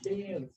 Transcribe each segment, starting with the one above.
Cheers.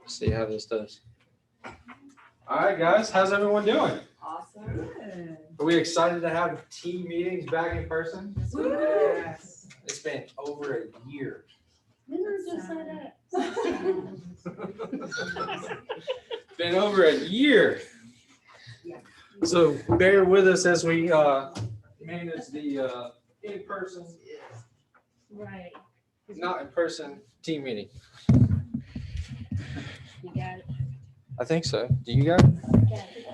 See how this does. All right, guys, how's everyone doing? Awesome. Are we excited to have team meetings back in person? Yes. It's been over a year. Been over a year. So bear with us as we manage the in-person, Right. not in-person team meeting. You got it. I think so. Do you got it? Got it.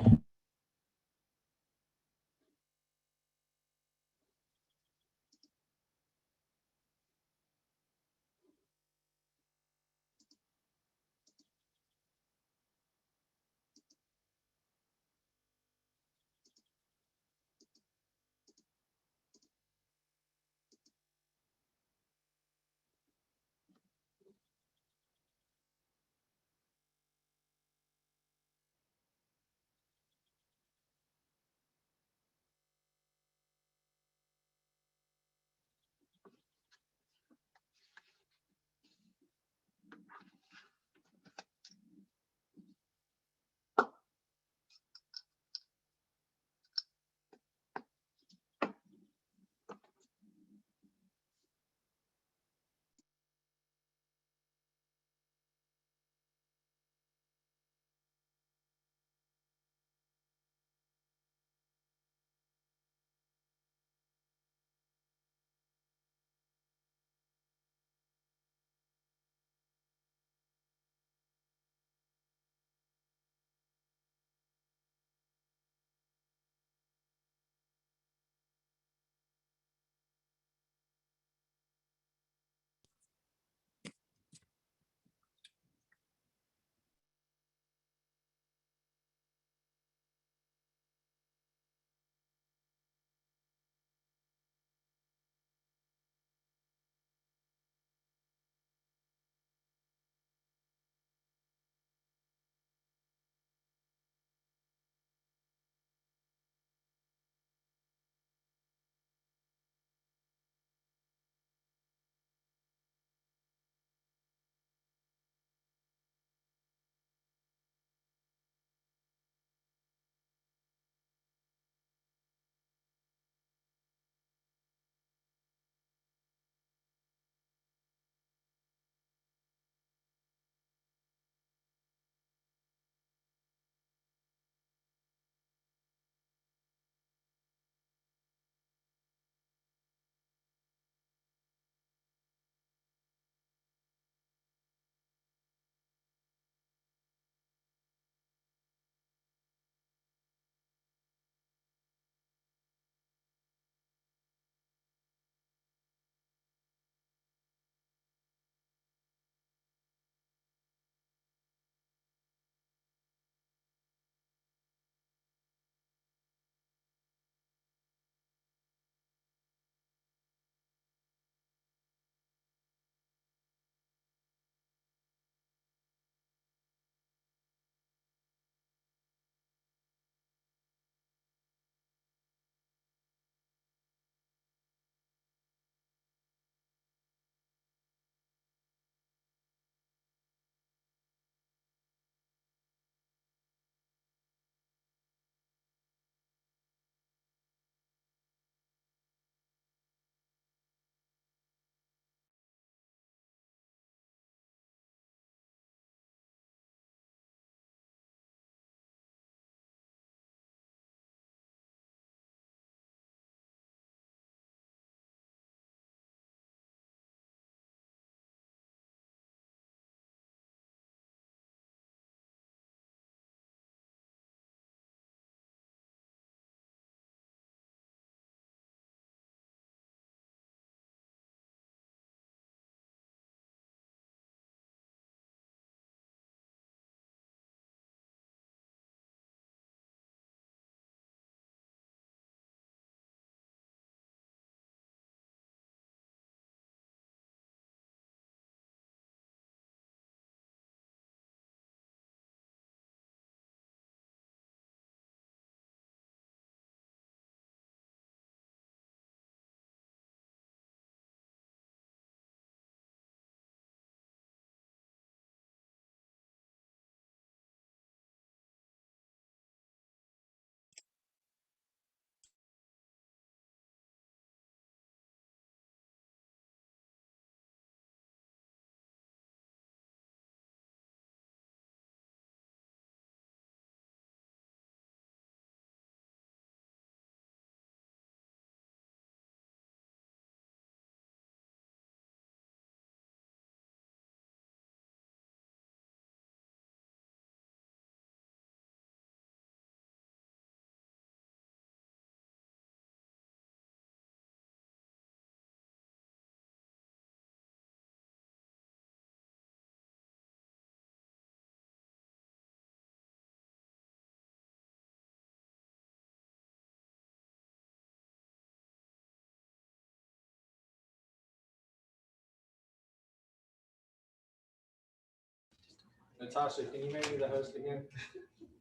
Natasha, can you make me the host again?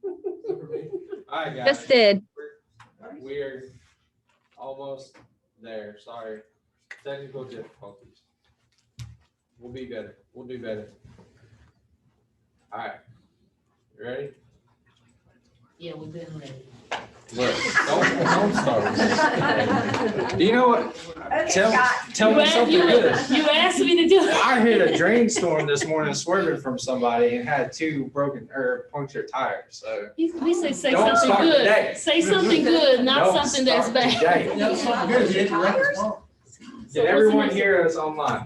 All right, guys. Just did. We're almost there. Sorry. Technical difficulties. We'll be better. We'll do better. All right. You ready? Yeah, we've been ready. Look, don't start. Do you know what? Tell me something good. You asked me to do it. I hit a drain storm this morning swerving from somebody and had 2 broken or punctured tires. So We say Don't something start today. good. Say something good, not don't something that's start bad. today. No, it's not good. It's right. It's wrong. Can everyone hear us online?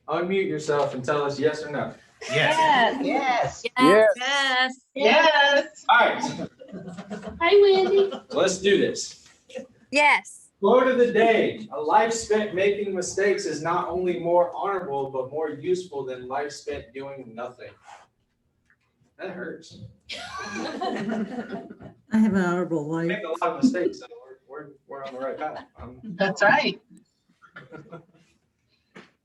Unmute yourself and tell us yes or no. Yes. Yes. Yes. Yes. All right, Hi, Wendy. let's do this. Yes. Quote of the day: a life spent making mistakes is not only more honorable, but more useful than life spent doing nothing. That hurts. I have an honorable We life. make a lot of mistakes, so we're on the right path. That's right.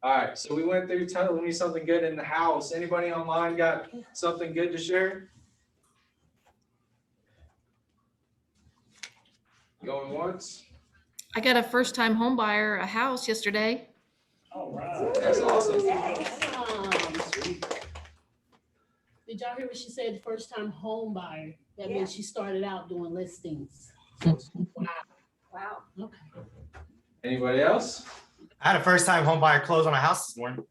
All right, so we went through telling me something good in the house. Anybody online got something good to share? Going once? I got a first-time home buyer a house yesterday. That's awesome. Did y'all hear what she said? First time home buyer. That means she started out doing listings. Wow. Okay. Anybody else? I had a first time home buyer close on a house this morning.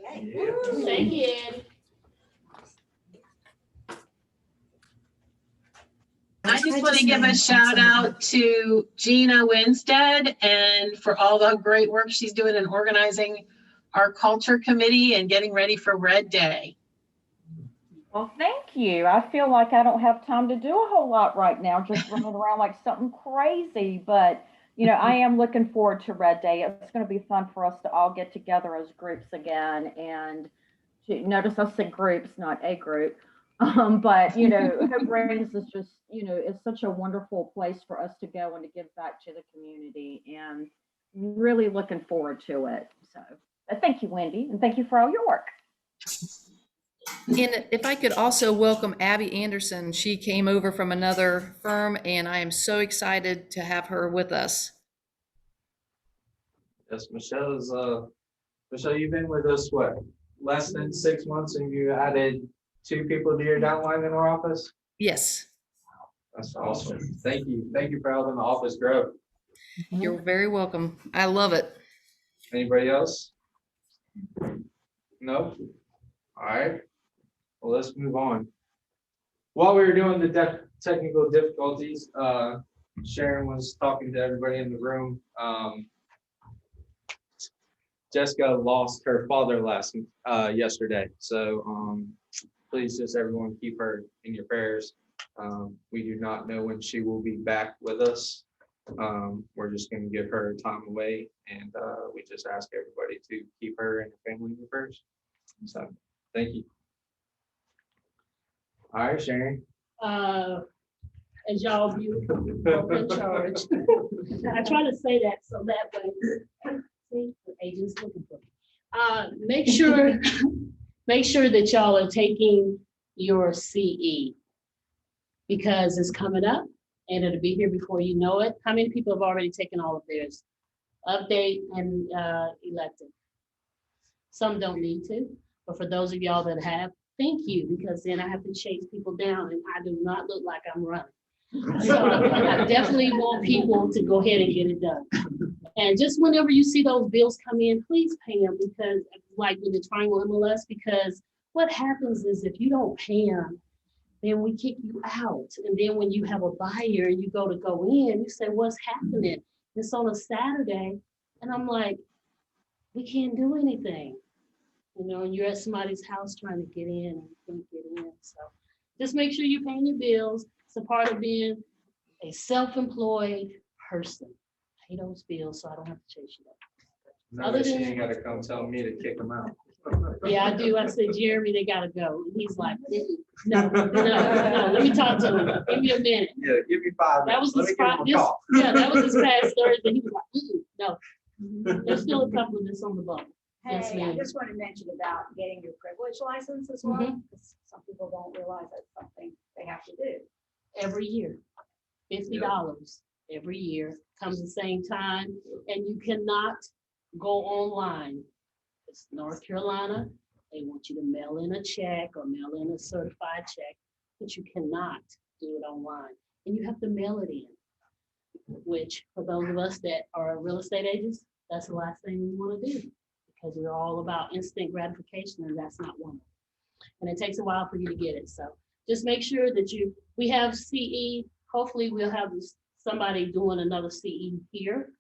Thank you, Ed. I just want to give a shout out to Gina Winstead and for all the great work she's doing in organizing our culture committee and getting ready for Red Day. Well, thank you. I feel like I don't have time to do a whole lot right now, just running around like something crazy. But, you know, I am looking forward to Red Day. It's going to be fun for us to all get together as groups again. And to notice I said groups, not a group. But, you know, Hope Rings is just, you know, it's such a wonderful place for us to go and to give back to the community. And really looking forward to it. So thank you, Wendy. And thank you for all your work. And if I could also welcome Abby Anderson. She came over from another firm and I am so excited to have her with us. Yes, Michelle, you've been with us, what, less than 6 months, and you added 2 people to your downline in our office? Yes, That's awesome. Thank you. Thank you for helping the office grow. you're very welcome. I love it. Anybody else? No? All right. Well, let's move on. While we were doing the technical difficulties, Sharon was talking to everybody in the room. Jessica lost her father yesterday. So please just everyone keep her in your prayers. We do not know when she will be back with us. We're just going to give her time away, and we just ask everybody to keep her and her family in your prayers. So thank you. All right, Sharon. As y'all view, I'm in charge. I try to say that so that way, see, the agent's looking for me. Make sure that y'all are taking your CE because it's coming up and it'll be here before you know it. How many people have already taken all of theirs? Update and elected. Some don't need to, but for those of y'all that have, thank you, because then I have to chase people down and I do not look like I'm running. So I definitely want people to go ahead and get it done. And just whenever you see those bills come in, please pay them, because like with the Triangle MLS, because what happens is if you don't pay them, then we kick you out. And then when you have a buyer, you go in, you say, what's happening? It's on a Saturday. And I'm like, we can't do anything. You know, and you're at somebody's house trying to get in and you can't get in. So just make sure you're paying your bills. It's a part of being a self-employed person. Pay those bills so I don't have to chase you down. No, she ain't gotta come tell me to kick them out. Yeah, I do. I said, Jeremy, they gotta go. And he's like, no, let me talk to him. Give me a minute. Yeah, give me 5 minutes. That was Let this, me give him a call. yeah, that was this past Thursday. He was like, no. There's still a couple of this on the bubble. Yes, Hey, I ma'am. just want to mention about getting your privilege license as well, because some people don't realize that's something they have to do. Every year, $50 every year, comes the same time, and you cannot go online. It's North Carolina, they want you to mail in a check or mail in a certified check, but you cannot do it online, and you have to mail it in. Which, for those of us that are real estate agents, that's the last thing we want to do, because we're all about instant gratification, and that's not one. And it takes a while for you to get it, so just make sure that we have CE, hopefully we'll have somebody doing another CE here.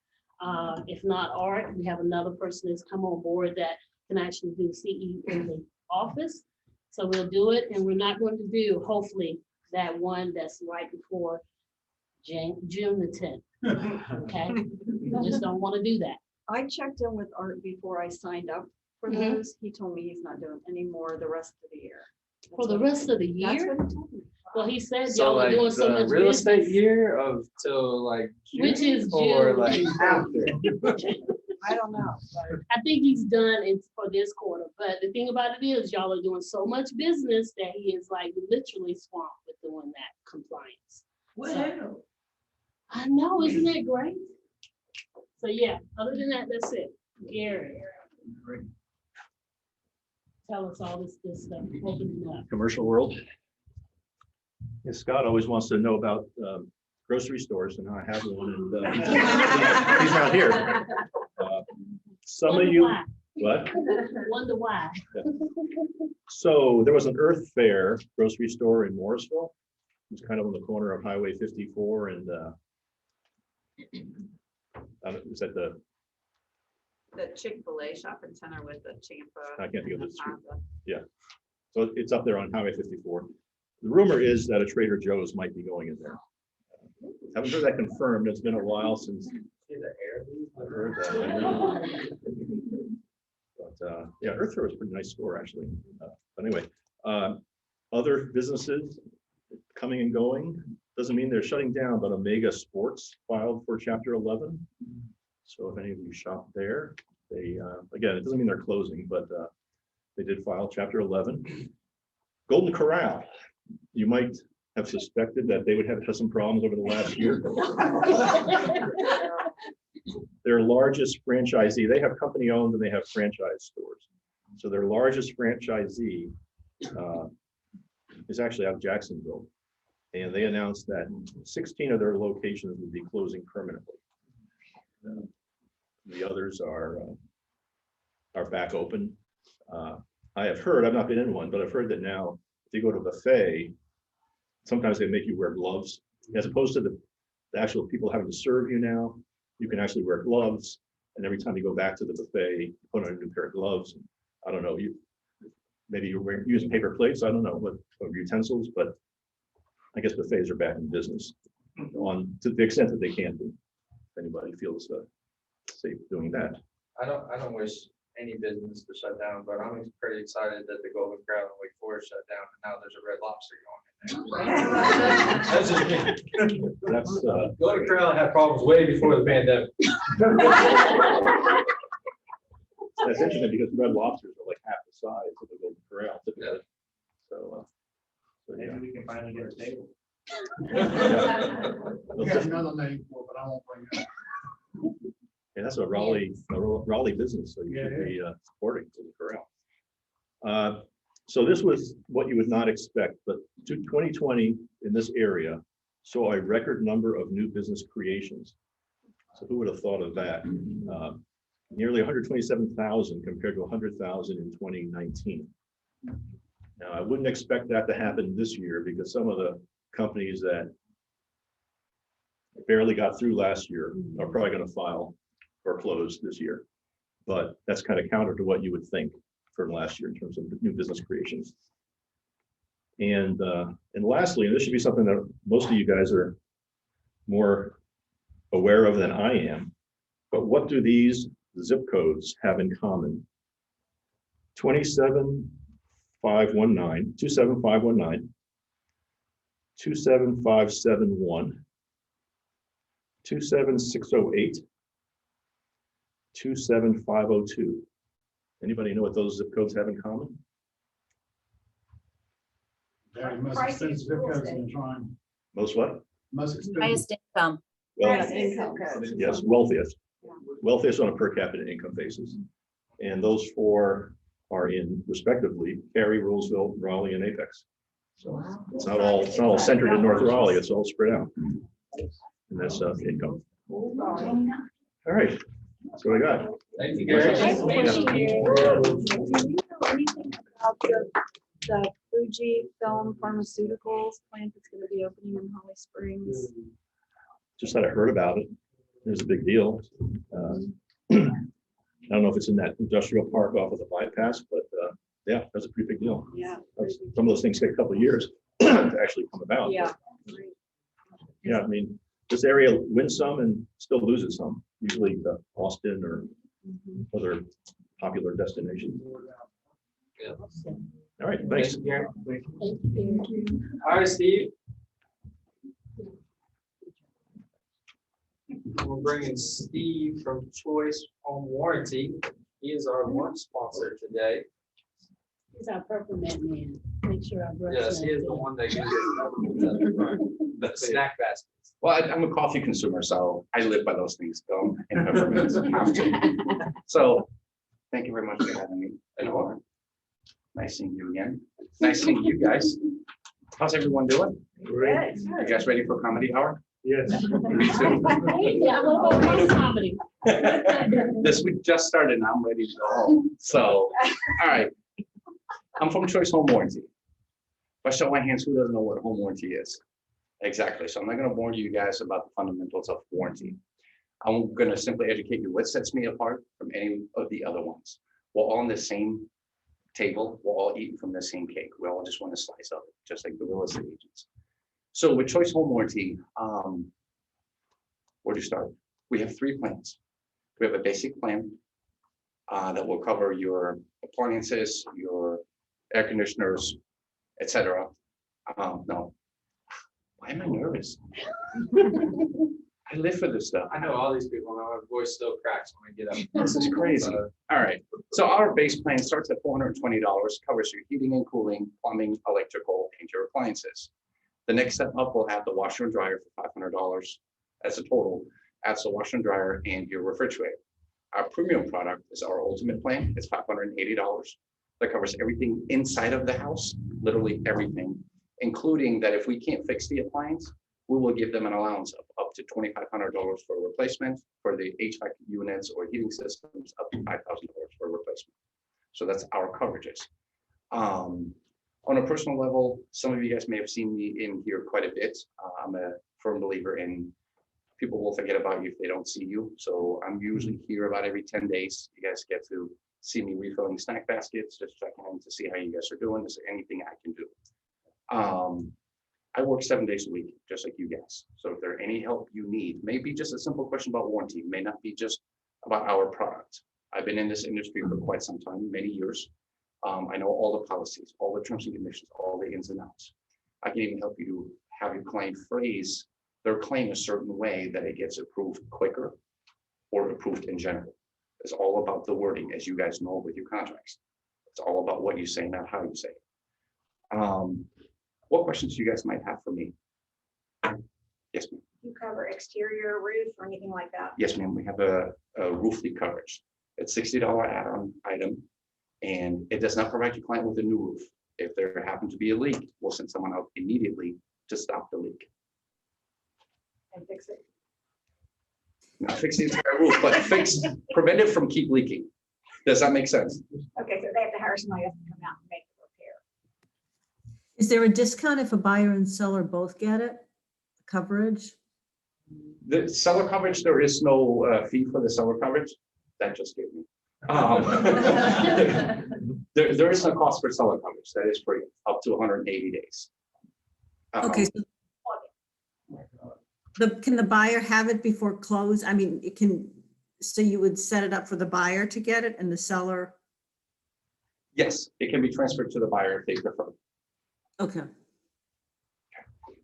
If not Art, we have another person that's come on board that can actually do CE in the office. So we'll do it, and we're not going to do, hopefully, that one that's right before June the 10th, okay? We just don't want to do that. I checked in with Art before I signed up for Mhm. those. He told me he's not doing any more the rest of the year. For the rest of the That's year, what he told me. well, he said So y'all are like doing so the much real estate business. year of till like Which June is or June. like after? I don't know. I think he's done it for this quarter, but the thing about it is y'all are doing so much business that he is like literally swamped with doing that compliance. So- I know, isn't that great? So yeah, other than that, that's it. Gary. Tell us all this stuff, open it up. Commercial world. Yeah, Scott always wants to know about grocery stores, and I have one, and he's not here. Some of Wonder you, why. what? Wonder why. So there was an Earth Fare grocery store in Morrisville. It's kind of on the corner of Highway 54 and is that the, The Chick-fil-A shopping center with the Champa. I can't think of and the street. Plaza. So it's up there on Highway 54. The rumor is that a Trader Joe's might be going in there. Haven't heard that confirmed. It's been a while since I've heard that. But yeah, Earth Fare was a pretty nice store, actually. But anyway, other businesses coming and going doesn't mean they're shutting down, but Omega Sports filed for Chapter 11. So if any of you shop there, they, again, it doesn't mean they're closing, but they did file Chapter 11. Golden Corral, you might have suspected that they would have had some problems over the last year. Their largest franchisee, they have company owned and they have franchise stores. So their largest franchisee is actually out of Jacksonville. And they announced that 16 of their locations would be closing permanently. The others are back open. I have heard, I've not been in one, but I've heard that now if you go to a buffet, sometimes they make you wear gloves as opposed to the actual people having to serve you now. You can actually wear gloves, and every time you go back to the buffet, you put on a new pair of gloves. I don't know, maybe you're using paper plates. I don't know what utensils, but I guess buffets are back in business to the extent that they can be. If anybody feels safe doing that. I don't wish any business to shut down, but I'm pretty excited that the Golden Corral in Wake Forest shut down, and now there's a Red Lobster going in there. That's just me. That's Golden Corral had problems way before the pandemic. that's interesting because Red Lobsters are like half the size of the Golden Corral typically. So yeah. we can finally get a table. Well, We got another name for it, but I won't bring it up. Yeah, that's a Raleigh business, so you should be supporting Golden Corral. So this was what you would not expect, but 2020 in this area saw a record number of new business creations. So who would have thought of that? Nearly 127,000 compared to 100,000 in 2019. Now, I wouldn't expect that to happen this year because some of the companies that barely got through last year are probably going to file or close this year. But that's kind of counter to what you would think from last year in terms of new business creations. And lastly, and this should be something that most of you guys are more aware of than I am, but what do these zip codes have in common? 27519, 27519, 27571, 27608, 27502. Anybody know what those zip codes have in common? Very most Pricey expensive zip real codes estate. in Trine. Most what? Most expensive. Highest income. Well, Highest income code. yes, wealthiest. Wealthiest on a per capita income basis. And those four are in respectively Cary, Roseville, Raleigh, and Apex. So it's not all centered in North Raleigh, it's all spread out. And that's income. All right, that's what I got. Thank you, Gary. Gary. Do you know anything about the Fujifilm Pharmaceuticals plant that's gonna be opening in Holly Springs? Just that I heard about it. It was a big deal. I don't know if it's in that industrial park off of the bypass, but yeah, that's a pretty big deal. Yeah. Some of those things take a couple of years to actually come about. Yeah. Yeah, I mean, this area wins some and still loses some, usually Austin or other popular destinations. Yeah. All right, thanks. Thank you, Gary. Thank you. All right, Steve. We're bringing Steve from Choice Home Warranty. He is our lunch sponsor today. He's our peppermint man. Make sure I brush. Yes, he is the one that gives you the snack basket. Well, I'm a coffee consumer, so I live by those things. Gum and peppermints. So, thank you very much for having me. Eduardo. Nice seeing you again. Nice seeing you guys. How's everyone doing? Good. You guys ready for comedy hour? Yes. Me too. Hey, yeah, I'm gonna go comedy. This week just started and I'm ready to go home. So, all right. I'm from Choice Home Warranty. If I show my hands, who doesn't know what home warranty is? Exactly. So I'm not going to warn you guys about the fundamentals of warranty. I'm going to simply educate you what sets me apart from any of the other ones. We're all on the same table. We're all eating from the same cake. We all just want a slice of it, just like the real estate agents. So with Choice Home Warranty, where to start? We have 3 plans. We have a basic plan that will cover your appliances, your air conditioners, etc. No, why am I nervous? I live for this stuff. I know all these people, and our voice still cracks when we get up. This is crazy. All right. So our base plan starts at $420, covers your heating and cooling, plumbing, electrical, and your appliances. The next step up will have the washer and dryer for $500 as a total. Adds the washer and dryer and your refrigerator. Our premium product is our ultimate plan. It's $580. That covers everything inside of the house, literally everything, including that if we can't fix the appliance, we will give them an allowance of up to $2,500 for a replacement. For the HVAC units or heating systems, up to $5,000 for a replacement. So that's our coverages. On a personal level, some of you guys may have seen me in here quite a bit. I'm a firm believer in people will forget about you if they don't see you. So I'm usually here about every 10 days. You guys get to see me refilling snack baskets, just checking in to see how you guys are doing. Is there anything I can do? I work 7 days a week, just like you guys. So if there's any help you need, maybe just a simple question about warranty, may not be just about our product. I've been in this industry for quite some time, many years. I know all the policies, all the terms and conditions, all the ins and outs. I can even help you have your client phrase their claim a certain way that it gets approved quicker or approved in general. It's all about the wording, as you guys know with your contracts. It's all about what you say, not how you say it. What questions do you guys might have for me? Yes, ma'am. You cover exterior roof or anything like that? Yes, ma'am. We have a roof leak coverage. It's $60 add-on item, and it does not provide your client with a new roof. If there happens to be a leak, we'll send someone out immediately to stop the leak. And fix it? Not fix the entire roof, but prevent it from keep leaking. Does that make sense? Okay, so they have to hire somebody else to come out and make the repair. Is there a discount if a buyer and seller both get it? Coverage? The seller coverage, there is no fee for the seller coverage. That just gave me. There is no cost for seller coverage. That is free up to 180 days. Okay. Can the buyer have it before close? I mean, it can, so you would set it up for the buyer to get it and the seller? Yes, it can be transferred to the buyer if they prefer. Okay.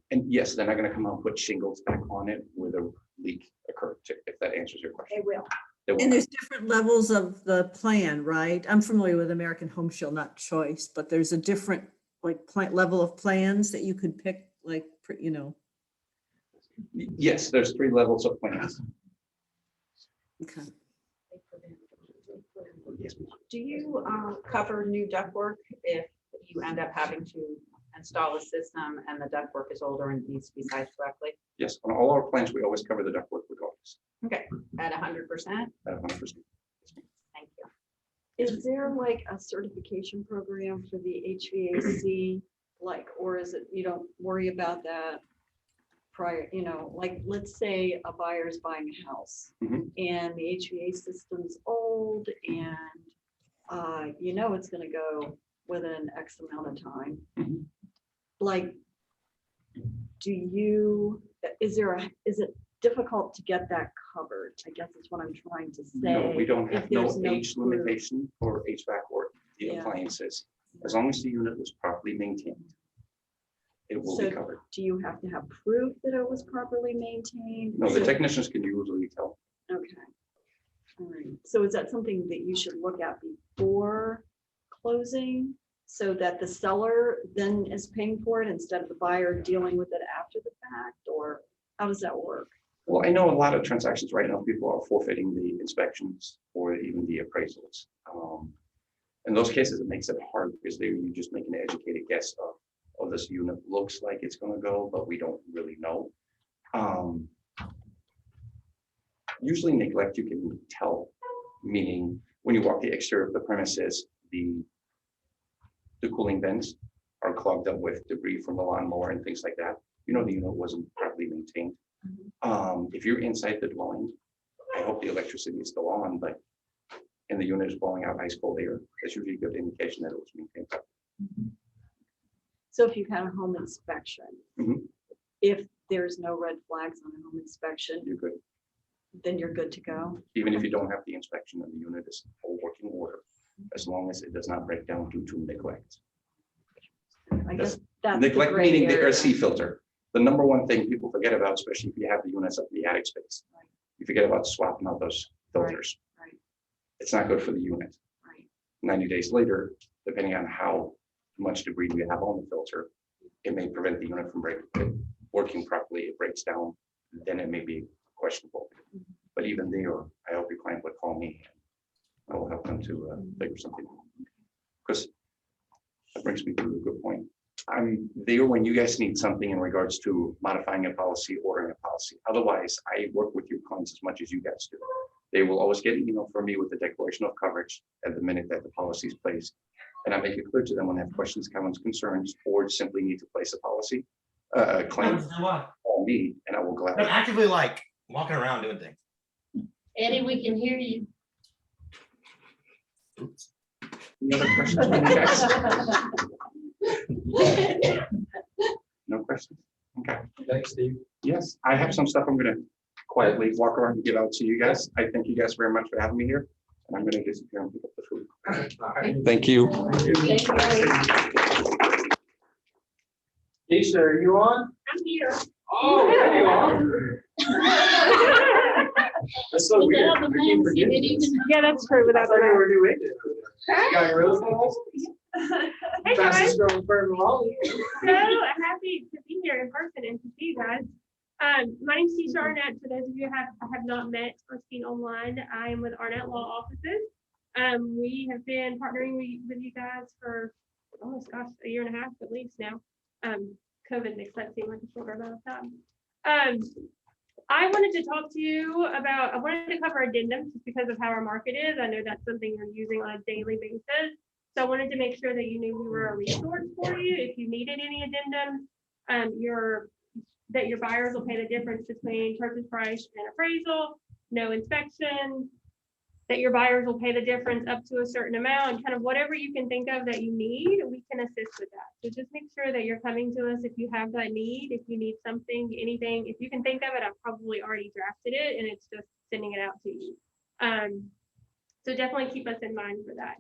And yes, they're not going to come out and put shingles back on it where the leak occurred, if that answers your question. They will. They will And not. there's different levels of the plan, right? I'm familiar with American Home Shield, not Choice, but there's a different like level of plans that you could pick, like, you know. Yes, there's 3 levels of plans. Okay. Do you cover new ductwork if you end up having to install a system and the ductwork is older and needs to be sized correctly? Yes, on all our plans, we always cover the ductwork regardless, Okay, at 100%? at 100%. Thank you. Is there like a certification program for the HVAC? Like, or is it, you don't worry about that prior, you know, like, let's say a buyer's buying a house Mhm. and the HVAC system's old and you know, it's gonna go within X amount of time. Mhm. Like, is it difficult to get that covered? I guess is what I'm trying to say. No, we don't if have no there's age proof. limitation for HVAC or the Yeah. appliances. As long as the unit was properly maintained, it will be So covered. do you have to have proof that it was properly maintained? No, the So- technicians can usually tell. Okay. All right. So is that something that you should look at before closing? So that the seller then is paying for it instead of the buyer dealing with it after the fact? Or how does that work? Well, I know a lot of transactions right now, people are forfeiting the inspections or even the appraisals. In those cases, it makes it hard because you just make an educated guess of, oh, this unit looks like it's gonna go, but we don't really know. Usually neglect you can tell, meaning when you walk the exterior of the premises, the cooling vents are clogged up with debris from the lawnmower and things like that. You know, the unit wasn't properly maintained. If you're inside the dwelling, I hope the electricity is still on, but and the unit is blowing out ice cold air, that's usually a good indication that it was maintained. So if you've had a home inspection, Mhm. if there's no red flags on a home inspection, You're good. then you're good to go. Even if you don't have the inspection and the unit is full working order, as long as it does not break down due to neglect. I guess that's the Neglect gray meaning the area. RC filter. The number one thing people forget about, especially if you have the units up in the attic space, Right. you forget about swapping out those filters. Right. It's not good for the unit. Right. 90 days later, depending on how much debris you have on the filter, it may prevent the unit from working properly. It breaks down, then it may be questionable. But even there, I hope your client would call me. I will help them to figure something out. Because that brings me to a good point. I'm there when you guys need something in regards to modifying a policy, ordering a policy. Otherwise, I work with your clients as much as you guys do. They will always get an email from me with the declaration of coverage at the minute that the policy is placed. And I make it clear to them when they have questions, comments, concerns, or simply need to place a policy, claim, call me, and I will I'm gladly. actively like walking around doing things. Eddie, we can hear you. Any other questions from you guys? No questions? Okay. Thanks, Steve. Yes, I have some stuff I'm gonna quietly walk around and give out to you guys. I thank you guys very much for having me here. And I'm gonna disappear and pick up the food. Thank you. Keisha, are you on? I'm here. Oh, there you are. That's so weird. I keep forgetting this. Yeah, that's true, I thought you were new agent. Got Rose Falls, Hey, guys. fastest growing firm in Raleigh. So happy to be here in person and to see you guys. My name's Keisha Arnett. For those of you I have not met or seen online, I am with Arnett Law Offices. We have been partnering with you guys for, oh gosh, a year and a half at least now. COVID makes that seem like a shorter amount of time. I wanted to talk to you about, I wanted to cover addendums just because of how our market is. I know that's something you're using on a daily basis. So I wanted to make sure that you knew we were a resource for you. If you needed any addendums, that your buyers will pay the difference between purchase price and appraisal, no inspection, that your buyers will pay the difference up to a certain amount, kind of whatever you can think of that you need, we can assist with that. So just make sure that you're coming to us if you have that need, if you need something, anything, if you can think of it, I've probably already drafted it and it's just sending it out to you. So definitely keep us in mind for that.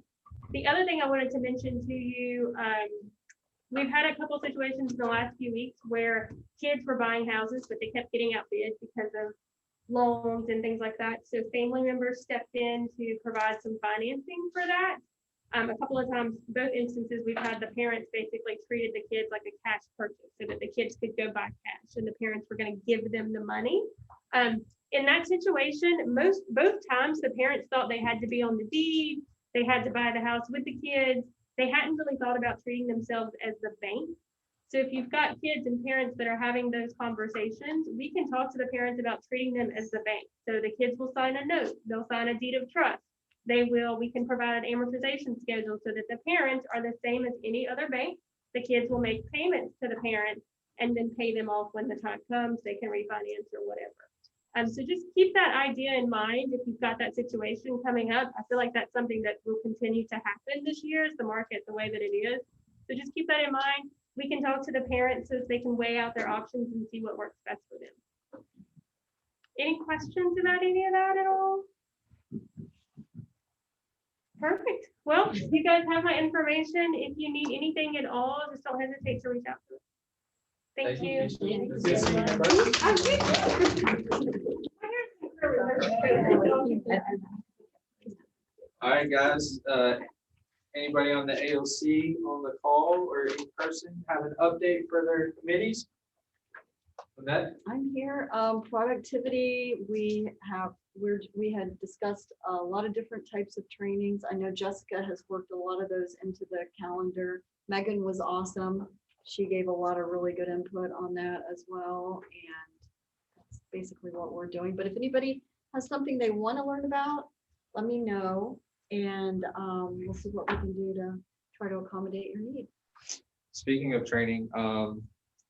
The other thing I wanted to mention to you, we've had a couple situations in the last few weeks where kids were buying houses, but they kept getting outbid because of loans and things like that. So family members stepped in to provide some financing for that. A couple of times, both instances, we've had the parents basically treated the kids like a cash purchase so that the kids could go buy cash and the parents were going to give them the money. In that situation, both times the parents thought they had to be on the deed, they had to buy the house with the kids. They hadn't really thought about treating themselves as the bank. So if you've got kids and parents that are having those conversations, we can talk to the parents about treating them as the bank. So the kids will sign a note, they'll sign a deed of trust. We can provide an amortization schedule so that the parents are the same as any other bank. The kids will make payments to the parents and then pay them off when the time comes, they can refinance or whatever. So just keep that idea in mind if you've got that situation coming up. I feel like that's something that will continue to happen this year is the market the way that it is. So just keep that in mind. We can talk to the parents so they can weigh out their options and see what works best for them. Any questions about any of that at all? Perfect. Well, you guys have my information. If you need anything at all, just don't hesitate to reach out to us. Thank you. All right, guys, anybody on the AOC on the call or in person have an update for their committees? Lynette? I'm here. Productivity, we had discussed a lot of different types of trainings. I know Jessica has worked a lot of those into the calendar. Megan was awesome. She gave a lot of really good input on that as well. And that's basically what we're doing. But if anybody has something they want to learn about, let me know. And we'll see what we can do to try to accommodate your need. Speaking of training,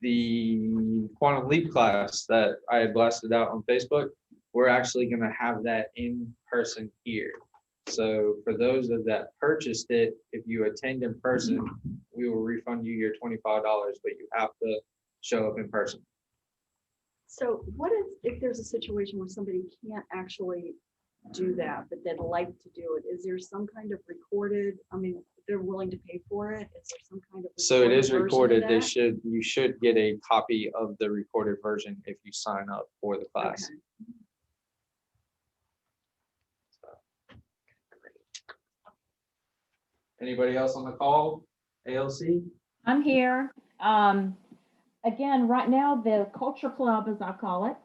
the Quantum Leap class that I had blasted out on Facebook, we're actually going to have that in person here. So for those of that purchased it, if you attend in person, we will refund you your $25, but you have to show up in person. So what if there's a situation where somebody can't actually do that, but they'd like to do it? Is there some kind of recorded, I mean, if they're willing to pay for it, is there some kind of? So it is version of recorded. that? You should get a copy of the recorded version if you sign up for the class. Okay. Anybody else on the call? ALC? I'm here. Again, right now, the Culture Club, as I call it,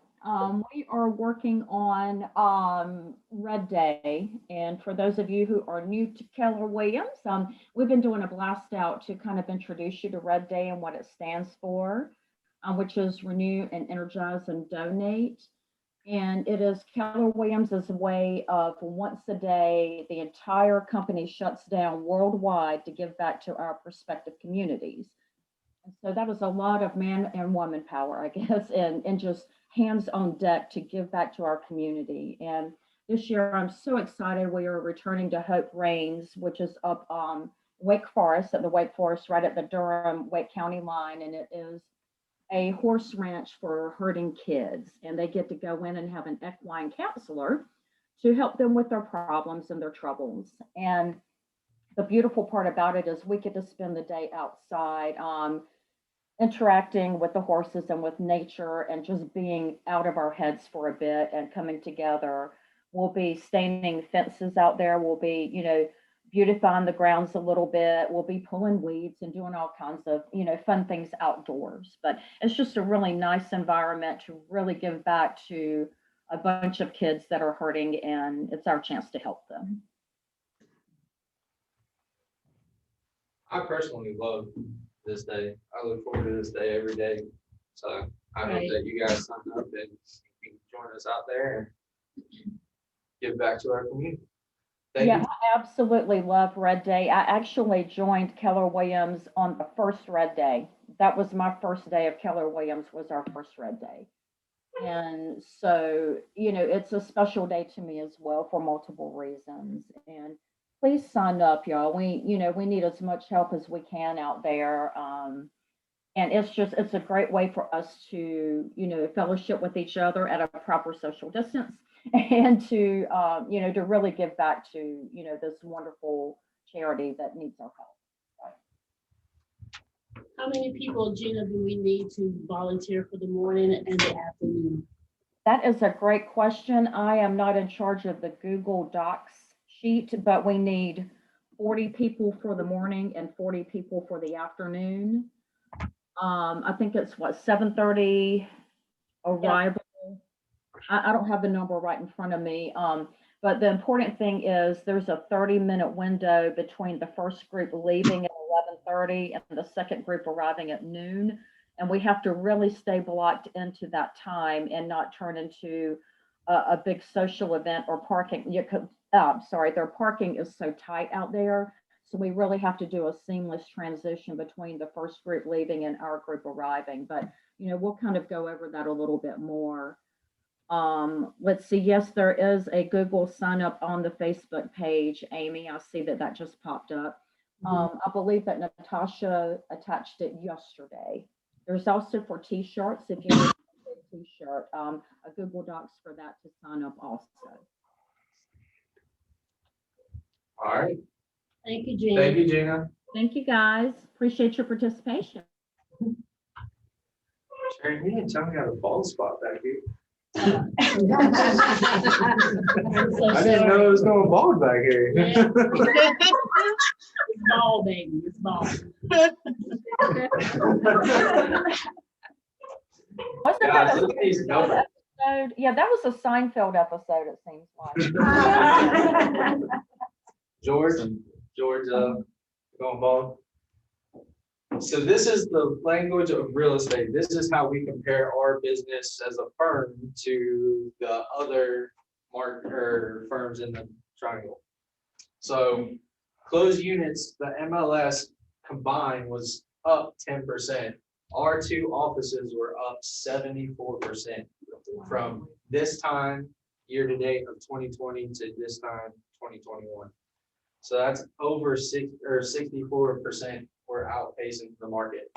we are working on Red Day. And for those of you who are new to Keller Williams, we've been doing a blast out to kind of introduce you to Red Day and what it stands for, which is Renew and Energize and Donate. And it is Keller Williams' way of once a day, the entire company shuts down worldwide to give back to our prospective communities. And so that is a lot of man and woman power, I guess, and just hands on deck to give back to our community. And this year, I'm so excited. We are returning to Hope Reigns, which is up Wake Forest, at the Wake Forest, right at the Durham-Wake County line. And it is a horse ranch for herding kids, and they get to go in and have an equine counselor to help them with their problems and their troubles. And the beautiful part about it is we get to spend the day outside, interacting with the horses and with nature and just being out of our heads for a bit and coming together. We'll be staining fences out there. We'll be, beautifying the grounds a little bit. We'll be pulling weeds and doing all kinds of, fun things outdoors. But it's just a really nice environment to really give back to a bunch of kids that are hurting, and it's our chance to help them. I personally love this day. I look forward to this day every day. So I hope that you guys sign up and you can join us out there and give back to our community. Thank you. I absolutely love Red Day. I actually joined Keller Williams on the first Red Day. That was my first day of Keller Williams, was our first Red Day. And so, it's a special day to me as well for multiple reasons. And please sign up, y'all. We need as much help as we can out there. And it's a great way for us to, fellowship with each other at a proper social distance, and to, to really give back to, this wonderful charity that needs our help. How many people, Gina, do we need to volunteer for the morning and the afternoon? That is a great question. I am not in charge of the Google Docs sheet, but we need 40 people for the morning and 40 people for the afternoon. I think it's what, 7:30 arrival. I don't have the number right in front of me. But the important thing is there's a 30-minute window between the first group leaving at 11:30 and the second group arriving at noon. And we have to really stay blocked into that time and not turn into a big social event or parking. Sorry, their parking is so tight out there. So we really have to do a seamless transition between the first group leaving and our group arriving. But, you know, we'll kind of go over that a little bit more. Let's see. Yes, there is a Google sign up on the Facebook page. Amy, I see that just popped up. I believe that Natasha attached it yesterday. There's also for t-shirts, if you need a t-shirt, a Google Docs for that to sign up also. All right. Thank you, Gina. Thank you, Gina. Thank you, guys. Appreciate your participation. Sharon, you didn't tell me I had a bald spot back here. I'm so I didn't know sorry. it was going bald back here. Yeah. It's bald, baby. It's bald. Wasn't Guys, that look at these numbers. episode? Yeah, that was a Seinfeld episode, it seems like. George, going bald. So this is the language of real estate. This is how we compare our business as a firm to the other firms in the triangle. So closed units, the MLS combined was up 10%. Our two offices were up 74% from this time year to date of 2020 to this time 2021. So that's over 64%. We're outpacing the market.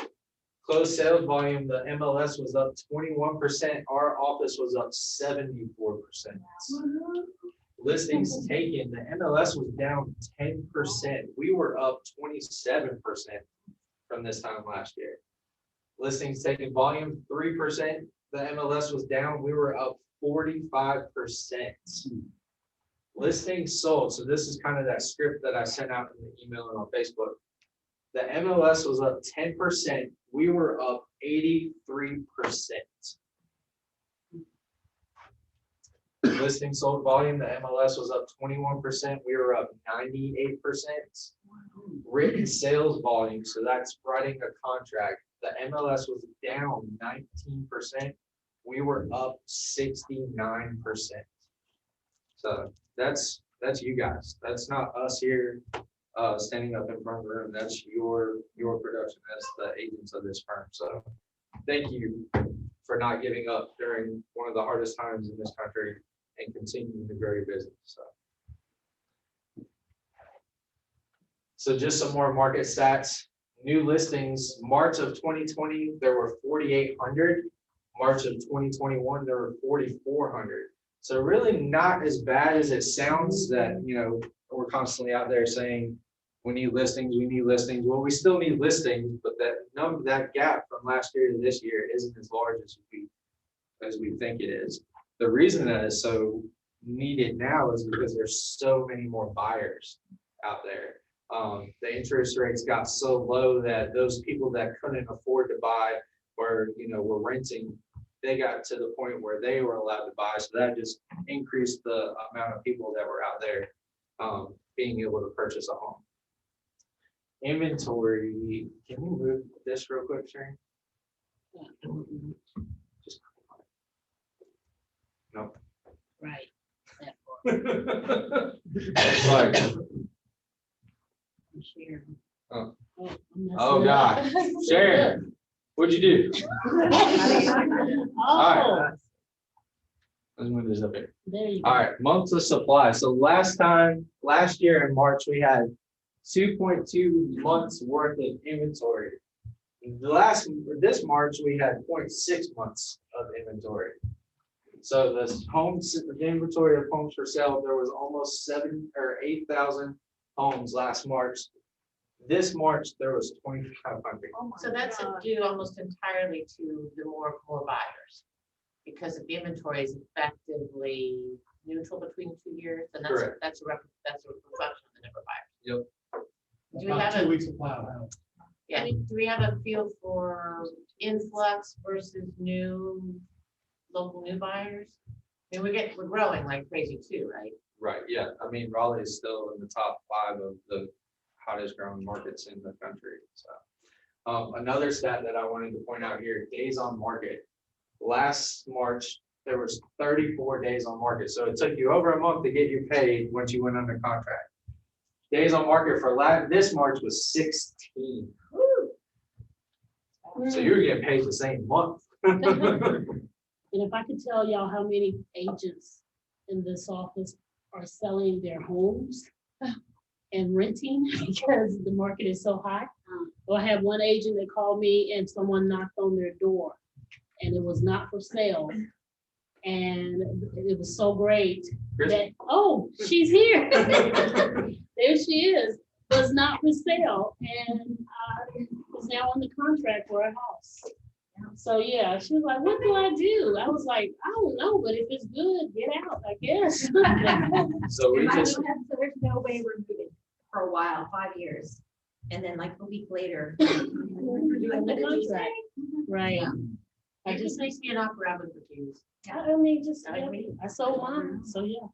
Closed sales volume, the MLS was up 21%. Our office was up 74%. Listings taken, the MLS was down 10%. We were up 27% from this time last year. Listings taken volume 3%. The MLS was down. We were up 45%. Listings sold. So this is kind of that script that I sent out in the email and on Facebook. The MLS was up 10%. We were up 83%. Listing sold volume, the MLS was up 21%. We were up 98%. Written sales volume, so that's writing a contract. The MLS was down 19%. We were up 69%. So that's you guys. That's not us here standing up in front of the room. That's your production as the agents of this firm. So thank you for not giving up during one of the hardest times in this country and continuing to grow your business. So just some more market stats. New listings, March of 2020, there were 4,800. March of 2021, there were 4,400. So really not as bad as it sounds that, you know, we're constantly out there saying, we need listings, we need listings. Well, we still need listings, but that gap from last year to this year isn't as large as we think it is. The reason that is so needed now is because there's so many more buyers out there. The interest rates got so low that those people that couldn't afford to buy or, you know, were renting, they got to the point where they were allowed to buy. So that just increased the amount of people that were out there being able to purchase a home. Inventory, can you move this real quick, Sharon? Just no. Right. Like, I'm sharing. oh. Oh, I'm messing Oh it God, up. Sharon, what'd you do? All Oh, right. Let's move this up here. there you go. All right, months of supply. So last year in March, we had 2.2 months worth of inventory. This March, we had 0.6 months of inventory. So the inventory of homes for sale, there was almost 7,000 or 8,000 homes last March. This March, there was 2,500. So that's due almost entirely to the more buyers. because if the inventory is effectively neutral between 2 years, then Correct. that's a reflection of the number of buyers. Yep. Do we About have 2 a, weeks of plow out. yeah, do we have a feel for influx versus local new buyers? I mean, we're growing like crazy too, right? Right, yeah. I mean, Raleigh is still in the top 5 of the hottest growing markets in the country, so. Another stat that I wanted to point out here, days on market. Last March, there was 34 days on market, so it took you over a month to get you paid once you went under contract. Days on market for this March was 16. So you were getting paid the same month. And if I could tell y'all how many agents in this office are selling their homes and renting because the market is so hot. Well, I had one agent that called me and someone knocked on their door and it was not for sale. And it was so great that, oh, she's here. There she is. Was not for sale and is now on the contract for a house. So yeah, she was like, what do I do? I was like, I don't know, but if it's good, get out, I guess. So we just, So there's no way we're moving for a while, 5 years. And then like a week later. we're doing The the contract. Right. It just makes me an opera with confused. I mean, just, I agree. I sold mine, so yeah.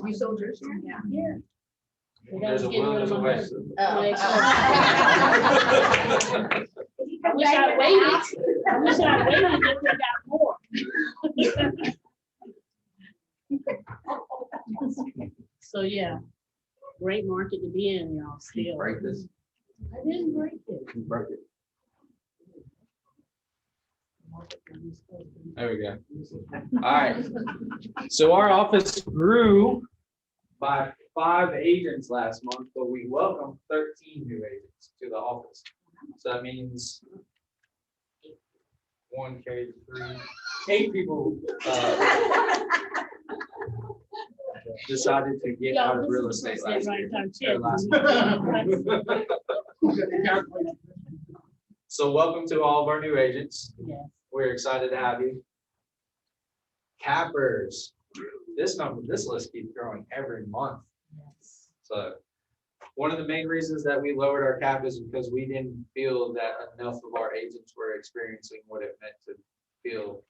You sold yours? Yeah. Yeah. But that there's a was getting will, rid of there's a my way. husband. Oh. I wish I waited. I wish I waited and just got more. So yeah, great market to be in, y'all, still. Break this. I didn't break it. You broke it. There we go. All right. So our office grew by 5 agents last month, but we welcomed 13 new agents to the office. So that means 1 carried 3, 8 people decided to get out of real estate last year. So welcome to all of our new agents. Yes. We're excited to have you. Cappers. This list keeps growing every month. Yes. So one of the main reasons that we lowered our cap is because we didn't feel that enough of our agents were experiencing what it meant to feel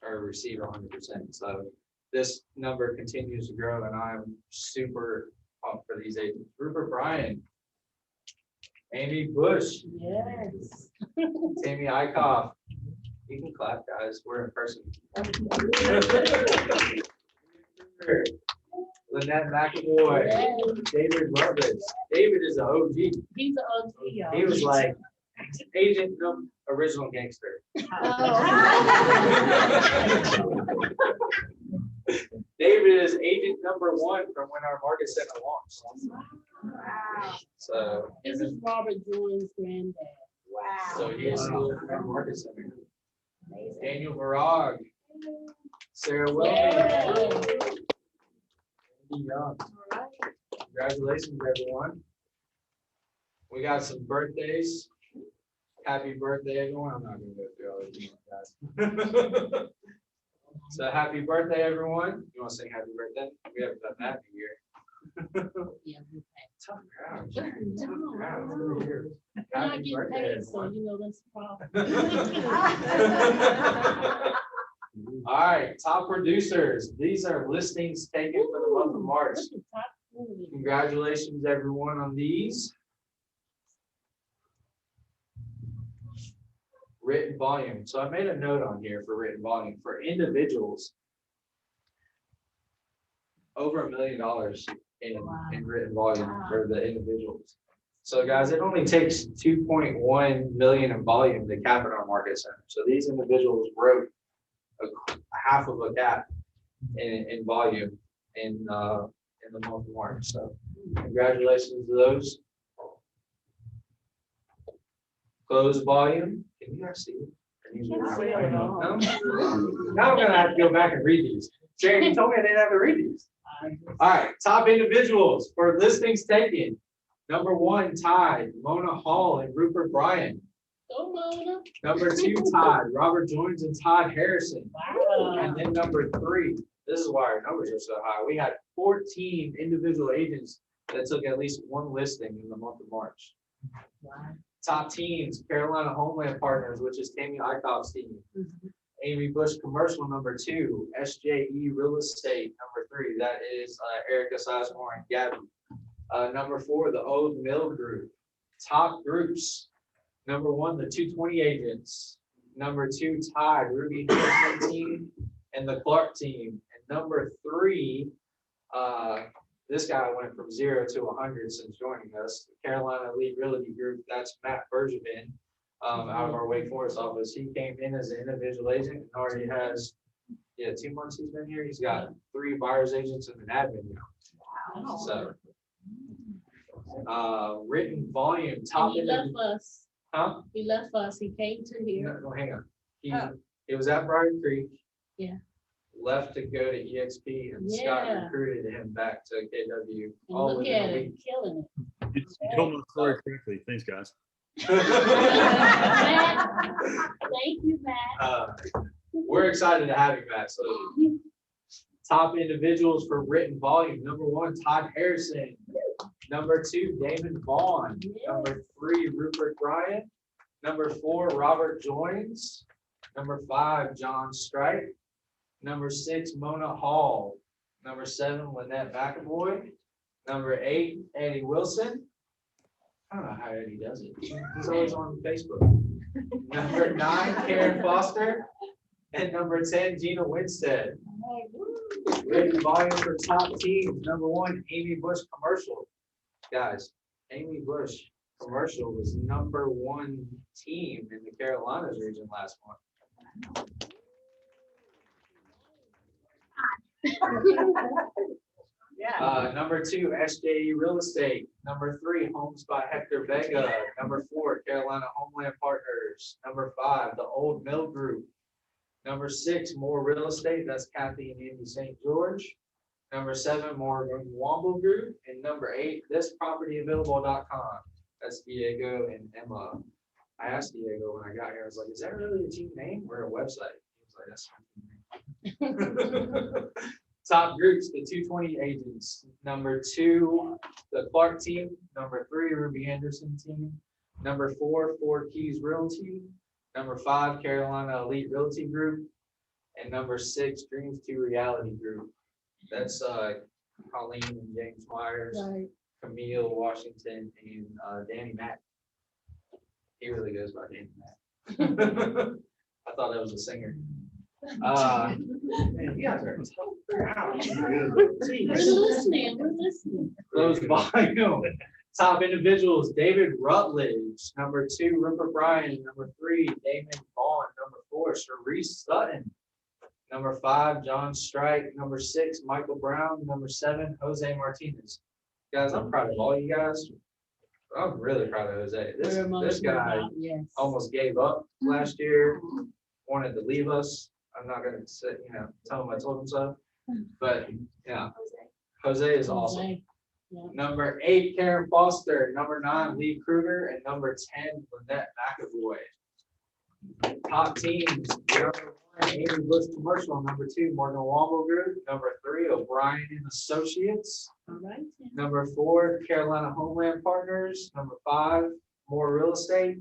or receive 100%. So this number continues to grow and I'm super pumped for these agents. Rupert Bryan, Amy Bush, Yes. Tammy Eichhoff. You can clap, guys. We're in person. Lynette McAvoy, David Rutledge. David is an OG. He's an OG, y'all. He was like agent original gangster. David is agent #1 from when our market center launched. So This is Robert Jordan's granddad. So he is still in our market center. Daniel Varag, Sarah Wellman. Young. Congratulations, everyone. We got some birthdays. Happy birthday, everyone. I'm not gonna go through all of these guys. So happy birthday, everyone. You want to sing happy birthday? We haven't done that in a year. Yeah. Tough crowd. No, Tough crowd. no. Over here. We're not Happy getting birthday, paid, so everyone. you know that's the problem. All right, top producers. These are listings taken for the month of March. Look at top 40. Congratulations, everyone, on these. Written volume. So I made a note on here for written volume for individuals. Over $1 million in written volume for the individuals. So guys, it only takes 2.1 million in volume to cap in our market center. So these individuals wrote a half of a cap in volume in the month of March. So congratulations to those. Closed volume. Can you guys see it? Can you Can't see it at all. No? Now I'm gonna have to go back and read these. Sharon, you told me I didn't have to read these. All right, top individuals for listings taken. #1 tied, Mona Hall and Rupert Bryan. Go Mona. Number 2 Todd, Robert Joins and Todd Harrison. Wow. And then number 3, this is why our numbers are so high. We had 14 individual agents that took at least one listing in the month of March. Wow. Top teams, Carolina Homeland Partners, which is Tammy Ikoff's team. Amy Bush Commercial, number 2. SJE Real Estate, number 3. That is Erica Sizemore and Gabby. Number 4, the Old Mill Group. Top groups. Number 1, the 220 agents. Number 2, Tide, Ruby Henderson team, and the Clark team. And number 3, this guy went from 0 to 100 since joining us. Carolina Elite Realty Group. That's Matt Bergevin, out of our Wake Forest office. He came in as an individual agent and already has, 2 months he's been here. He's got 3 buyers agents and an admin now. Wow. So, written volume, top. He left us. Huh? He left us. He came to here. No, hang on. Oh. He was at Briar Creek. Yeah. Left to go to EXP, and Scott Yeah. recruited him back to KW. And all look within at a it, week. killing it. You told my story correctly. Thanks, guys. Matt, thank you, Matt. We're excited to have you back. So, top individuals for written volume. Number 1, Todd Harrison. Number 2, Damon Vaughn. Number 3, Rupert Bryant. Number 4, Robert Joins. Number 5, John Strike. Number 6, Mona Hall. Number 7, Lynette McAvoy. Number 8, Eddie Wilson. I don't know how Eddie does it. He's always on Facebook. Number 9, Karen Foster. And number 10, Gina Winstead. Written volume for top teams. Number 1, Amy Bush Commercial. Guys, Amy Bush Commercial was number 1 team in the Carolinas region last month. Number 2, SJE Real Estate. Number 3, Homes by Hector Vega. Number 4, Carolina Homeland Partners. Number 5, the Old Mill Group. Number 6, More Real Estate. That's Kathy and Andy St. George. Number 7, Morgan Womble Group. And number 8, thispropertyavailable.com. That's Diego and Emma. I asked Diego when I got here, I was like, is that really a team name or a website? He was like, that's my team name. Top groups, the 220 agents. Number 2, the Clark team. Number 3, Ruby Anderson team. Number 4, Four Keys Realty. Number 5, Carolina Elite Realty Group. And number 6, Dreams to Reality Group. That's Colleen and James Myers, Right. Camille Washington, and Danny Mack. He really goes by Danny Mack. I thought that was a singer. Man, you guys are We're listening, we're listening. closed volume. Top individuals, David Rutledge. Number 2, Rupert Bryan. Number 3, Damon Vaughn. Number 4, Sharice Sutton. Number 5, John Strike. Number 6, Michael Brown. Number 7, Jose Martinez. Guys, I'm proud of all you guys. I'm really proud of Jose. We're This emotional guy about- Yes. almost gave up last year, wanted to leave us. I'm not gonna say, tell him I told him so, but yeah, Jose is awesome. Jose. Yeah. Number 8, Karen Foster. Number 9, Lee Kruger. And number 10, Lynette McAvoy. Top teams. Number 1, Amy Bush Commercial. Number 2, Morgan Womble Group. Number 3, O'Brien and Associates. All right. Number 4, Carolina Homeland Partners. Number 5, More Real Estate.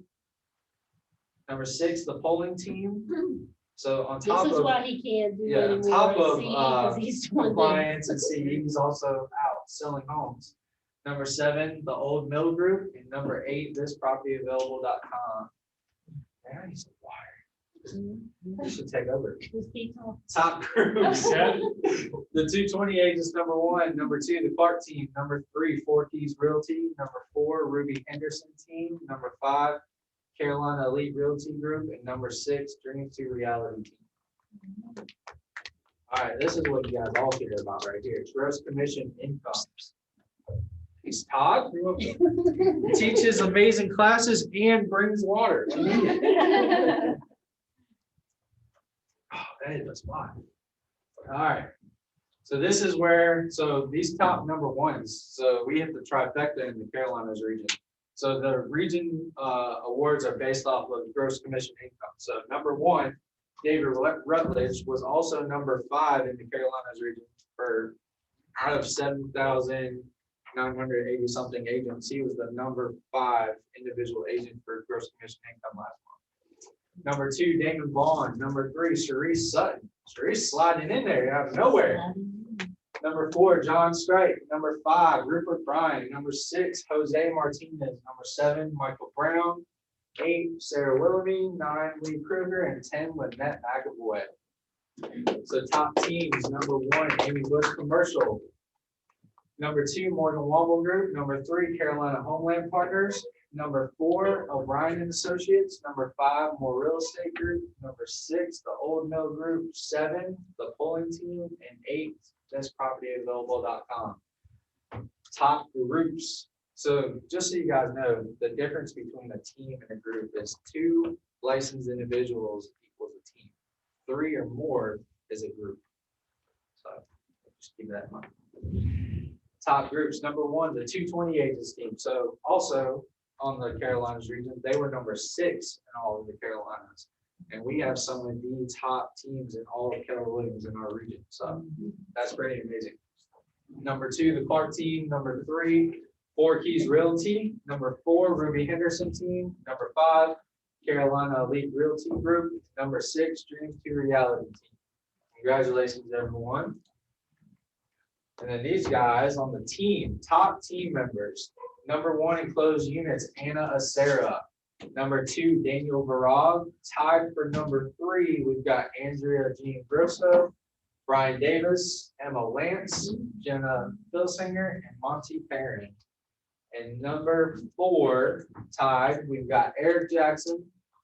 Number 6, the polling team. So on top This is of, why he can't do yeah, on anymore. top of See, 'cause he's doing compliance and CE, he's also out selling homes. Number 7, the Old Mill Group, and number 8, thispropertyavailable.com. Man, he's wired. You should take over. Just keep talking. Top groups. The 220 agents, number 1. Number 2, the Clark team. Number 3, Four Keys Realty. Number 4, Ruby Henderson team. Number 5, Carolina Elite Realty Group. And number 6, Dreams to Reality team. All right, this is what you guys all care about right here. Gross commission incomes. He's Todd. Teaches amazing classes and brings water. Oh, that is why. All right. So this is where, so these top number 1s, so we have the trifecta in the Carolinas region. So the region awards are based off of gross commission income. So number one, David Rutledge was also number 5 in the Carolinas region for out of 7,980 something agents. He was the number 5 individual agent for gross commission income last month. Number 2, Damon Vaughn. Number 3, Sharice Sutton. Sharice sliding in there out of nowhere. Number 4, John Strike. Number 5, Rupert Bryan. Number 6, Jose Martinez. Number 7, Michael Brown. 8, Sarah Willoughby. 9, Lee Kruger. And 10, Lynette McAvoy. So top teams, number 1, Amy Bush Commercial. Number 2, Morgan Womble Group. Number 3, Carolina Homeland Partners. Number 4, O'Brien and Associates. Number 5, More Real Estate Group. Number 6, the Old Mill Group. 7, the Pulling Team. And 8, bestpropertyavailable.com. Top groups. So just so you guys know, the difference between a team and a group is 2 licensed individuals equals a team. 3 or more is a group. So just keep that in mind. Top groups. Number 1, the 220 agents team. So also on the Carolinas region, they were number 6 in all of the Carolinas. And we have some of the top teams in all of Keller Williams in our region. So that's pretty amazing. Number 2, the Clark team. Number 3, Four Keys Realty. Number 4, Ruby Henderson team. Number 5, Carolina Elite Realty Group. Number 6, Dreams to Reality team. Congratulations, everyone. And then these guys on the team, top team members. Number 1 in closed units, Anna Acera. Number 2, Daniel Varag. Tied for number 3, we've got Andrea Jean Grosso, Brian Davis, Emma Lance, Jenna Filsinger, and Monty Perrin. And number 4, tied, we've got Eric Jackson,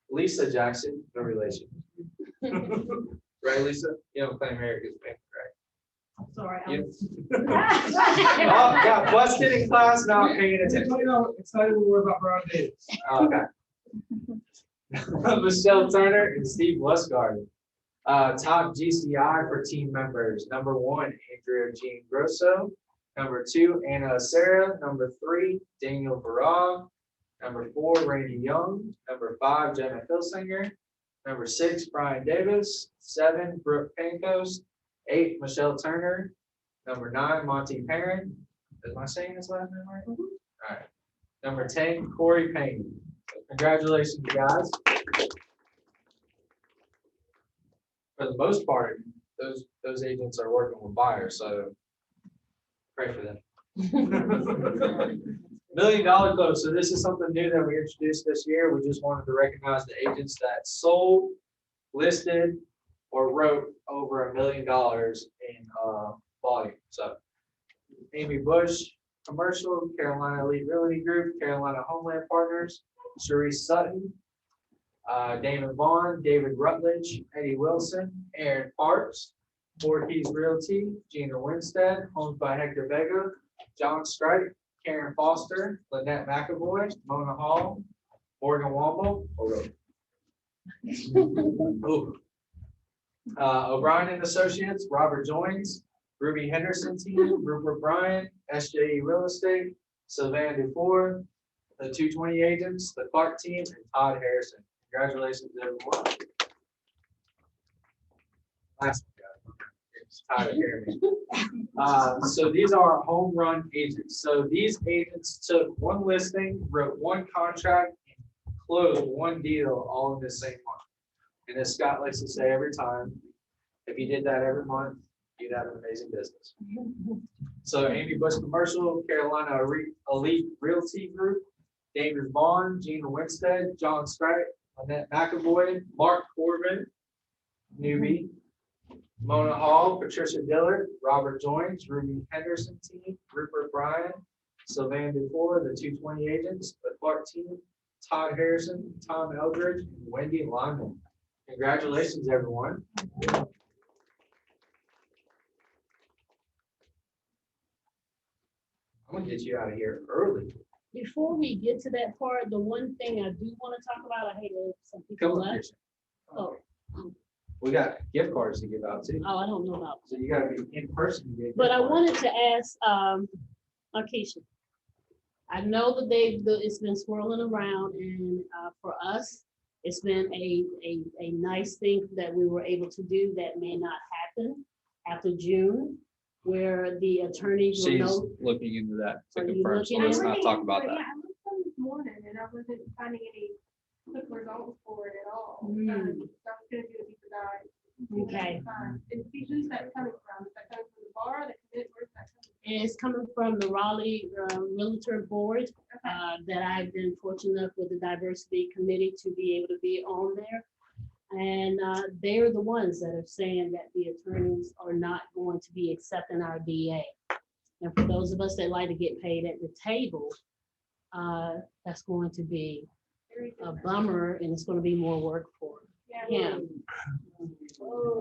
Lisa Jackson, no relation. Right, Lisa? You don't claim Eric is family, right? Sorry. Oh, got busted in class, not paying attention. Excited to worry about Brian Davis. Okay. Michelle Turner and Steve Westgard. Top GCI for team members. Number 1, Andrea Jean Grosso. Number 2, Anna Acera. Number 3, Daniel Varag. Number 4, Randy Young. Number 5, Jenna Filsinger. Number 6, Brian Davis. 7, Brooke Pankos. 8, Michelle Turner. Number 9, Monty Perrin. Am I saying his last name right? All right. Number 10, Corey Payne. Congratulations, guys. For the most part, those agents are working with buyers, so pray for them. $1 Million Club. So this is something new that we introduced this year. We just wanted to recognize the agents that sold, listed, or wrote over $1 million in volume. So Amy Bush Commercial, Carolina Elite Realty Group, Carolina Homeland Partners, Sharice Sutton, Damon Vaughn, David Rutledge, Eddie Wilson, Aaron Parks, Four Keys Realty, Gina Winstead, Homes by Hector Vega, John Strike, Karen Foster, Lynette McAvoy, Mona Hall, Morgan Womble, O'Brien and Associates, Robert Joins, Ruby Henderson team, Rupert Bryan, SJE Real Estate, Sylvain Dufour, the 220 agents, the Clark team, and Todd Harrison. Congratulations, everyone. Last one, it's tired of hearing me. So these are our home run agents. So these agents took one listing, wrote one contract, and closed one deal all in the same month. And as Scott likes to say every time, if you did that every month, you'd have an amazing business. So Amy Bush Commercial, Carolina Elite Realty Group, David Vaughn, Gina Winstead, John Strike, Lynette McAvoy, Mark Corbin, newbie, Mona Hall, Patricia Dillard, Robert Joins, Ruby Henderson team, Rupert Bryan, Sylvain Dufour, the 220 agents, the Clark team, Todd Harrison, Tom Eldridge, and Wendy Lyman. Congratulations, everyone. I'm gonna get you out of here early. Before we get to that part, the one thing I do want to talk about, I hate if some people Come left. on, Oh, we got gift cards to give out too. oh, I don't know about. So you gotta be in person. to get But gift I cards. wanted to ask, Akeisha. I know that it's been swirling around, and for us, it's been a nice thing that we were able to do that may not happen after June, where the attorneys will She's know. looking into that to Are you confirm, so looking let's into not talk about that. Yeah, I looked on this morning and I wasn't finding any quick results for it at all. Mm. I was gonna do a deeper dive. Okay. And see, who's that coming from? Is that coming from the bar, the committee, where's that coming from? And it's coming from the Raleigh Realtor Board that I've been fortunate enough with the diversity committee to be able to be on there. And they're the ones that are saying that the attorneys are not going to be accepting our DA. And for those of us that like to get paid at the table, that's going to be a bummer, and it's going to be more work for him.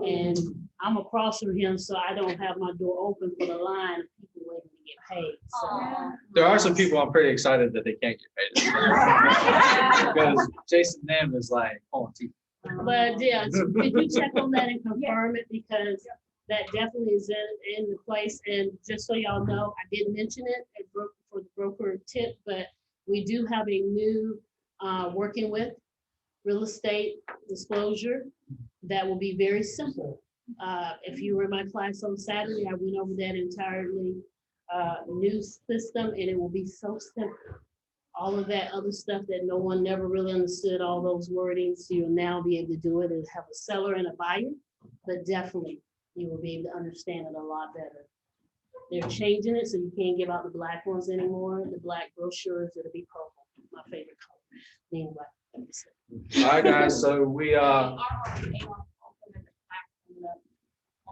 And I'm across from him, so I don't have my door open for the line of people waiting to get paid. So There are some people I'm pretty excited that they can't get paid. Because Jason Nam is like, oh, But yeah, so could you check on that and confirm it, because that definitely is in the place. And just so y'all know, I didn't mention it for the broker tip, but we do have a new working with real estate disclosure that will be very simple. If you were in my class on Saturday, I went over that entirely new system, and it will be so simple. All of that other stuff that no one never really understood, all those wordings, you'll now be able to do it and have a seller and a buyer, but definitely you will be able to understand it a lot better. They're changing it so you can't give out the black ones anymore. The black brochures, it'll be purple, my favorite color. Anyway. All right, guys, so we, On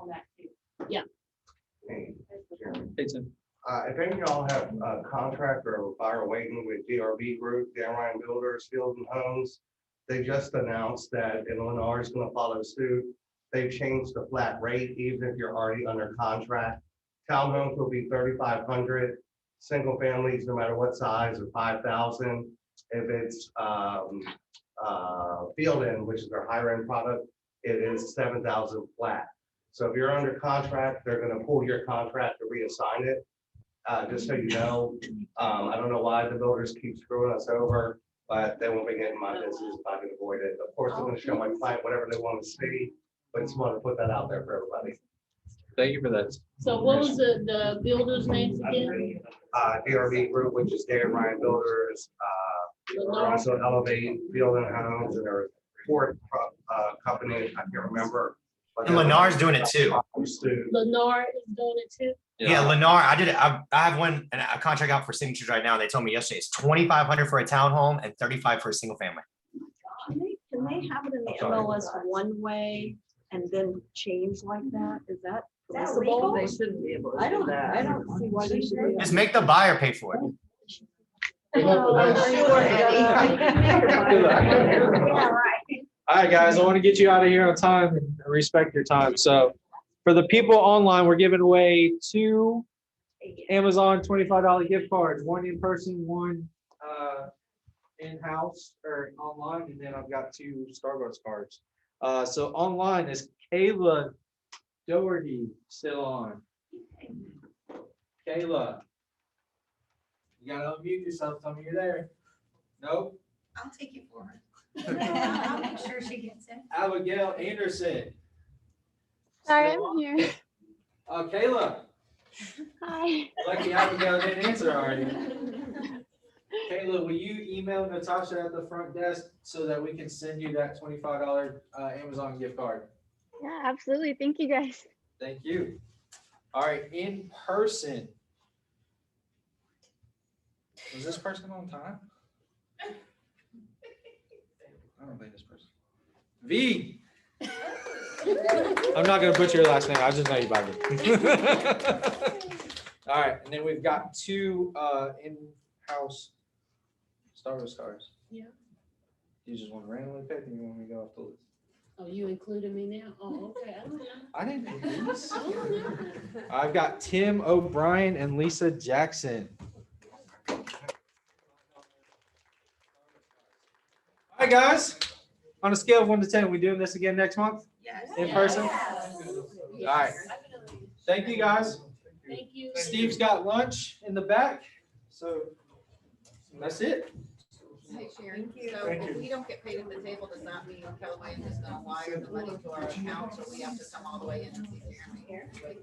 that too. Yeah. hey, Tim. If any of y'all have a contract or a buyer waiting with DRB Group, Dan Ryan Builders, Field and Homes, they just announced that Lennar is gonna follow suit. They've changed the flat rate, even if you're already under contract. Townhomes will be 3,500. Single families, no matter what size, are 5,000. If it's Field In, which is their higher end product, it is 7,000 flat. So if you're under contract, they're gonna pull your contract to reassign it. Just so you know, I don't know why the builders keep screwing us over, but they won't be getting my business if I can avoid it. Of course, I'm gonna show my client whatever they want to see, but just want to put that out there for everybody. Thank you for that. So what was the builders' names again? DRB Group, which is Dan Ryan Builders, also Elevate Field and Homes, and their fourth company, I can't remember. And Lennar's doing it too. Lennar is doing it too? Yeah, Lennar, I have one, a contract out for signatures right now. They told me yesterday it's 2,500 for a townhome and 35 for a single family. Can they have it in the MLS one way and then change like that? Is that permissible? legal? They shouldn't be able to do that. I don't see why they should. do that. Just make the buyer pay for it. All right, guys, I want to get you out of here on time and respect your time. So for the people online, we're giving away 2 Amazon $25 gift cards, one in person, one in-house or online, and then I've got 2 Starbucks cards. So online is Kayla Doherty still on. Kayla. You gotta unmute yourself, tell me you're there. Nope. I'll take it for her. I'll make sure she gets it. Abigail Anderson. Sorry, Still I'm on? here. Kayla. Hi. Lucky Abigail didn't answer already. Kayla, will you email Natasha at the front desk so that we can send you that $25 Amazon gift card? Yeah, absolutely. Thank you guys. Thank you. All right, in person. Was this person on time? I don't think this person. V. I'm not gonna butcher your last name. I just know you by V. All right, and then we've got 2 in-house Starbucks cards. Yeah. You just want to randomly pick, and you want me to go off the list? Oh, you included me now? Oh, okay. I don't know. I didn't do this. I don't know. I've got Tim O'Brien and Lisa Jackson. All right, guys. On a scale of 1 to 10, we doing this again next month? Yes. In person? Yes. All right. Thank you, guys. Thank you. Steve's got lunch in the back, so That's it. Hey Sharon, Thank so you. if we don't get paid at the table, does that mean Keller Williams is gonna wire the money to our account, so we have to come all the way in and see Jeremy?